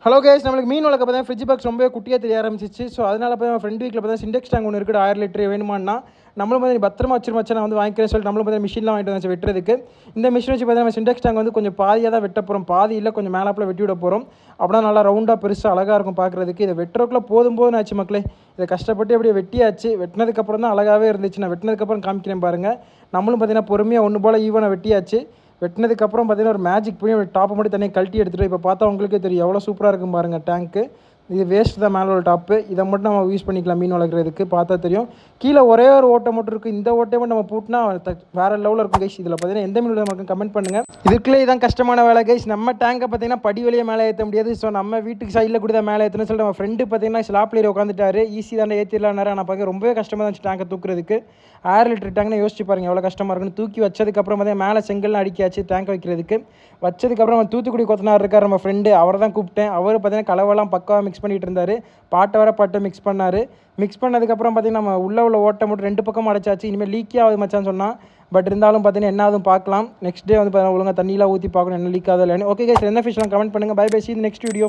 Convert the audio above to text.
Hello case, நம்மளுக்கு மீன் வளர்க்க பார்த்தா ஃப்ரிட்ஜ் பாக்ஸ் ரொம்ப குட்டியாக தெரிய ஆரம்பிச்சிச்சு. ஸோ அதனால் பார்த்தா ஃப்ரெண்ட் வீக்கில் பார்த்தா சிண்டெக்ஸ் டேங்க் ஒன்று இருக்குது 1000 லிட்டர் வேணுமான்னா நம்மளும் பார்த்து பத்திரமா வச்சிருமாச்சா நான் வந்து வாங்கிக்கிறேன்னு சொல்லிட்டு நம்மளும் பார்த்தா மிஷின்லாம் வாங்கிட்டு வந்து வெட்டுறதுக்கு. இந்த மிஷின் வச்சு பார்த்தா நம்ம சிண்டெக்ஸ் டேங்க் வந்து கொஞ்சம் பாதியாக தான் வெட்ட போகிறோம், பாதி இல்லை கொஞ்சம் மேலாப்பில் வெட்டி விட போகிறோம். அப்படின்னா நல்லா ரவுண்டாக பெருசாக அழகாக இருக்கும் பார்க்குறதுக்கு. இதை வெட்டுறதுக்குள்ள போதும் ஆச்சு மக்களே. இதை கஷ்டப்பட்டு அப்படியே வெட்டியாச்சு. வெட்டினதுக்கப்புறம் தான் அழகாகவே இருந்துச்சு. நான் வெட்டினதுக்கப்புறம் காமிக்கிறேன் பாருங்கள். நம்மளும் பார்த்தீங்கன்னா பொறுமையாக ஒன்று போல் ஈவனை வெட்டியாச்சு. வெட்டினதுக்கப்புறம் பார்த்தீங்கன்னா ஒரு மேஜிக் போய் ஒரு டாப்பை மட்டும் தனியாக கழட்டி எடுத்துகிட்டு இப்போ பார்த்தா உங்களுக்கே தெரியும் எவ்வளோ சூப்பராக இருக்கும் பாருங்கள் டேங்க்கு. இது வேஸ்ட் தான் மேலே உள்ள டாப்பு. இதை மட்டும் நம்ம யூஸ் பண்ணிக்கலாம் மீன் வளர்க்குறதுக்கு. பார்த்தா தெரியும் கீழே ஒரே ஒரு ஓட்டை மட்டும் இருக்குது. இந்த ஓட்டையை மட்டும் நம்ம பூட்டினா வேறு லெவலில் இருக்கும் கைஸ். இதில் பார்த்தீங்கன்னா எந்த மீன் நமக்கு கமெண்ட் பண்ணுங்கள். இதுக்குள்ளே இதான் கஷ்டமான வேலை கைஸ். நம்ம டேங்கை பார்த்தீங்கன்னா படி வழியாக மேலே ஏற்ற முடியாது. ஸோ நம்ம வீட்டுக்கு சைடில் கூட தான் மேலே ஏற்றணும்னு சொல்லிட்டு நம்ம ஃப்ரெண்டு பார்த்தீங்கன்னா ஸ்லாப்லேயே உட்காந்துட்டாரு. ஈஸி தானே ஏற்றிடலான்னாரு. ஆனால் பார்க்க ரொம்பவே கஷ்டமாக இருந்துச்சு டேங்கை தூக்குறதுக்கு. 1000 லிட்டர் டேங்க்னு யோசிச்சு பாருங்கள் எவ்வளோ கஷ்டமாக இருக்குன்னு. தூக்கி வச்சதுக்கப்புறம் பார்த்தீங்கன்னா மேலே செங்கல்லாம் அடிக்காச்சு டேங்க் வைக்கிறதுக்கு. வச்சதுக்கப்புறம் நம்ம தூத்துக்குடி கொத்தனார் இருக்கார் நம்ம ஃப்ரெண்டு, அவரை தான் கூப்பிட்டேன். அவர் பார்த்தீங்கன்னா கலவெல்லாம் பக்காவாக மிக்ஸ் பண்ணிகிட்டு இருந்தார். பாட்டை வர பாட்டை மிக்ஸ் பண்ணார். மிக்ஸ் பண்ணதுக்கப்புறம் பார்த்தீங்கன்னா நம்ம உள்ள ஓட்டை மட்டும் 2 பக்கம் அடைச்சாச்சு. இனிமேல் லீக்கே ஆகுது மச்சான்னு சொன்னால். பட் இருந்தாலும் பார்த்தீங்கன்னா என்ன ஆகுதும் பார்க்கலாம். நெக்ஸ்ட் டே வந்து பார்த்தீங்கன்னா ஒழுங்காக தண்ணியெலாம் ஊற்றி பார்க்கணும் என்ன லீக் ஆகுது இல்லைன்னு. ஓகே கைஸ், என்ன ஃபிஷ்லாம் கமெண்ட் பண்ணுங்கள். Bye bye, see you in the next video.